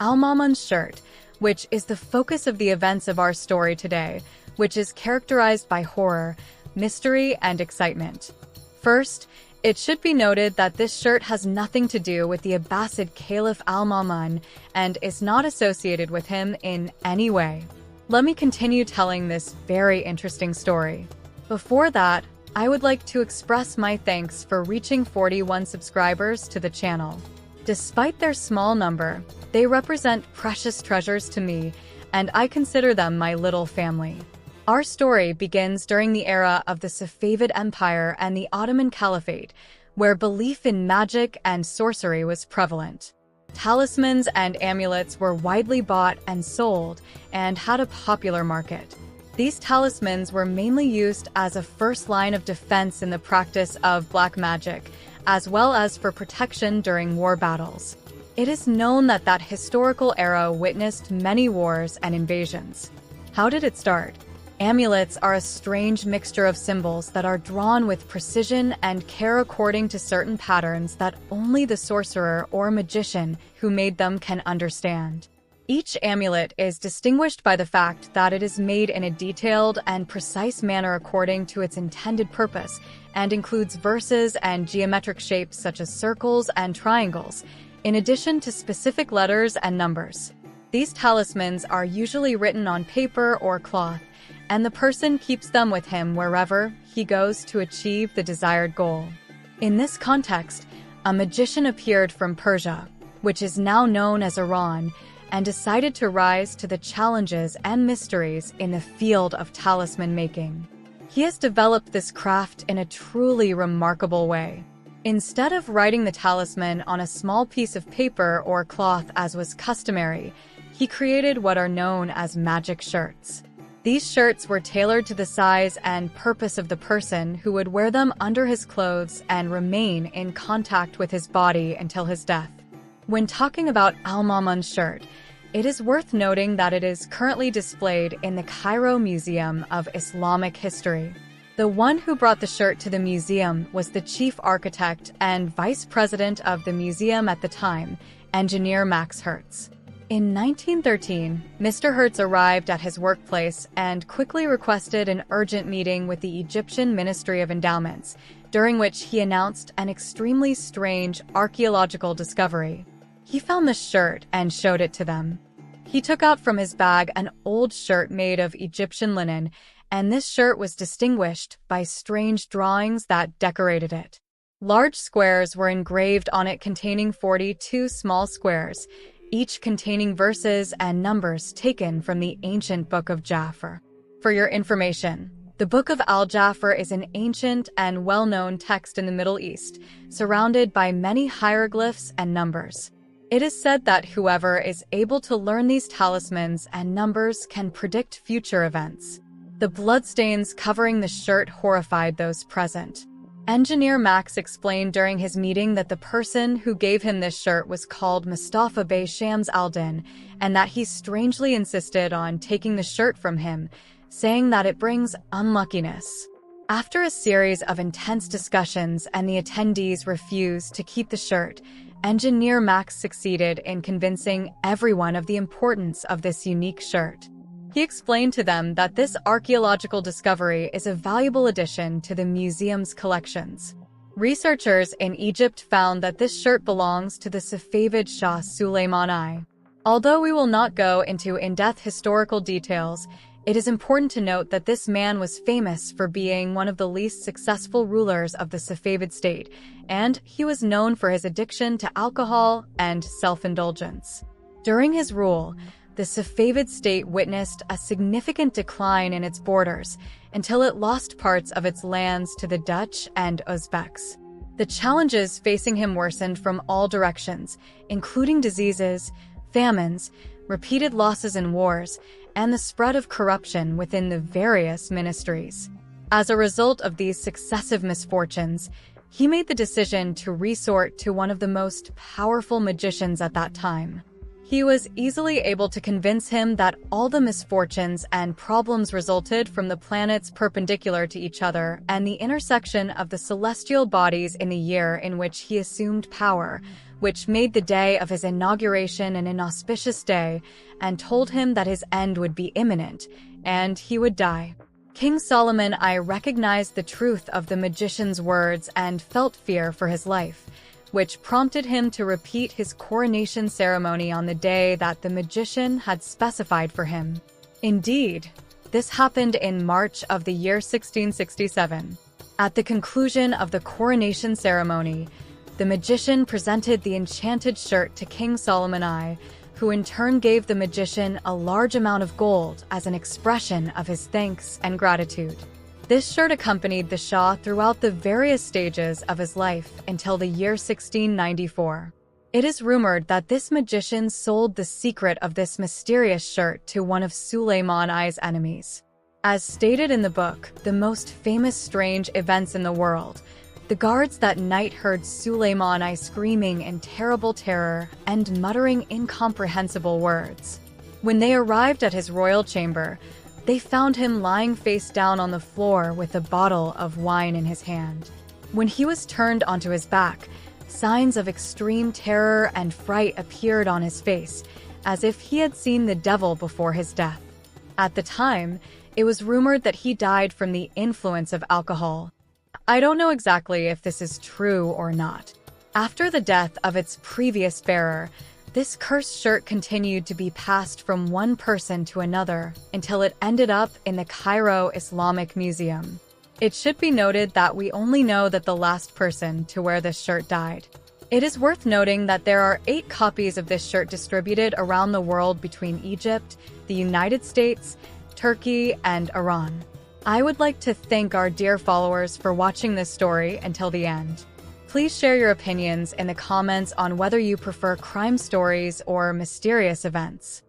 Al-Mamun's shirt, which is the focus of the events of our story today, which is characterized by horror, mystery, and excitement. First, it should be noted that this shirt has nothing to do with the Abbasid Caliph Al-Mamun and is not associated with him in any way. Let me continue telling this very interesting story. Before that, I would like to express my thanks for reaching 41 subscribers to the channel. Despite their small number, they represent precious treasures to me, and I consider them my little family. Our story begins during the era of the Safavid Empire and the Ottoman Caliphate, where belief in magic and sorcery was prevalent. Talismans and amulets were widely bought and sold and had a popular market. These talismans were mainly used as a first line of defense in the practice of black magic, as well as for protection during war battles. It is known that that historical era witnessed many wars and invasions. How did it start? Amulets are a strange mixture of symbols that are drawn with precision and care according to certain patterns that only the sorcerer or magician who made them can understand. Each amulet is distinguished by the fact that it is made in a detailed and precise manner according to its intended purpose, and includes verses and geometric shapes such as circles and triangles, in addition to specific letters and numbers. These talismans are usually written on paper or cloth, and the person keeps them with him wherever he goes to achieve the desired goal. In this context, a magician appeared from Persia, which is now known as Iran, and decided to rise to the challenges and mysteries in the field of talisman making. He has developed this craft in a truly remarkable way. Instead of writing the talisman on a small piece of paper or cloth as was customary, he created what are known as magic shirts. These shirts were tailored to the size and purpose of the person who would wear them under his clothes and remain in contact with his body until his death. When talking about Al-Mamun's shirt, it is worth noting that it is currently displayed in the Cairo Museum of Islamic History. The one who brought the shirt to the museum was the chief architect and vice president of the museum at the time, engineer Max Hertz. In 1913, Mr. Hertz arrived at his workplace and quickly requested an urgent meeting with the Egyptian Ministry of Endowments, during which he announced an extremely strange archaeological discovery. He found the shirt and showed it to them. He took out from his bag an old shirt made of Egyptian linen, and this shirt was distinguished by strange drawings that decorated it. Large squares were engraved on it containing 42 small squares, each containing verses and numbers taken from the ancient Book of Jafar. For your information, the Book of Al-Jafar is an ancient and well-known text in the Middle East, surrounded by many hieroglyphs and numbers. It is said that whoever is able to learn these talismans and numbers can predict future events. The bloodstains covering the shirt horrified those present. Engineer Max explained during his meeting that the person who gave him this shirt was called Mustafa Bey Shams al-Din, and that he strangely insisted on taking the shirt from him, saying that it brings unluckiness. After a series of intense discussions and the attendees refused to keep the shirt, Engineer Max succeeded in convincing everyone of the importance of this unique shirt. He explained to them that this archaeological discovery is a valuable addition to the museum's collections. Researchers in Egypt found that this shirt belongs to the Safavid Shah Suleiman I. Although we will not go into in-depth historical details, it is important to note that this man was famous for being one of the least successful rulers of the Safavid state, and he was known for his addiction to alcohol and self-indulgence. During his rule, the Safavid state witnessed a significant decline in its borders until it lost parts of its lands to the Dutch and Uzbeks. The challenges facing him worsened from all directions, including diseases, famines, repeated losses in wars, and the spread of corruption within the various ministries. As a result of these successive misfortunes, he made the decision to resort to one of the most powerful magicians at that time. He was easily able to convince him that all the misfortunes and problems resulted from the planets perpendicular to each other and the intersection of the celestial bodies in the year in which he assumed power, which made the day of his inauguration an inauspicious day, and told him that his end would be imminent, and he would die. King Solomon I recognized the truth of the magician's words and felt fear for his life, which prompted him to repeat his coronation ceremony on the day that the magician had specified for him. Indeed, this happened in March of the year 1667. At the conclusion of the coronation ceremony, the magician presented the enchanted shirt to King Solomon I, who in turn gave the magician a large amount of gold as an expression of his thanks and gratitude. This shirt accompanied the Shah throughout the various stages of his life until the year 1694. It is rumored that this magician sold the secret of this mysterious shirt to one of Suleiman I's enemies. As stated in the book, The Most Famous Strange Events in the World, the guards that night heard Suleiman I screaming in terrible terror and muttering incomprehensible words. When they arrived at his royal chamber, they found him lying face down on the floor with a bottle of wine in his hand. When he was turned onto his back, signs of extreme terror and fright appeared on his face, as if he had seen the devil before his death. At the time, it was rumored that he died from the influence of alcohol. I don't know exactly if this is true or not. After the death of its previous bearer, this cursed shirt continued to be passed from one person to another until it ended up in the Cairo Islamic Museum. It should be noted that we only know that the last person to wear this shirt died. It is worth noting that there are 8 copies of this shirt distributed around the world between Egypt, the United States, Turkey, and Iran. I would like to thank our dear followers for watching this story until the end. Please share your opinions in the comments on whether you prefer crime stories or mysterious events.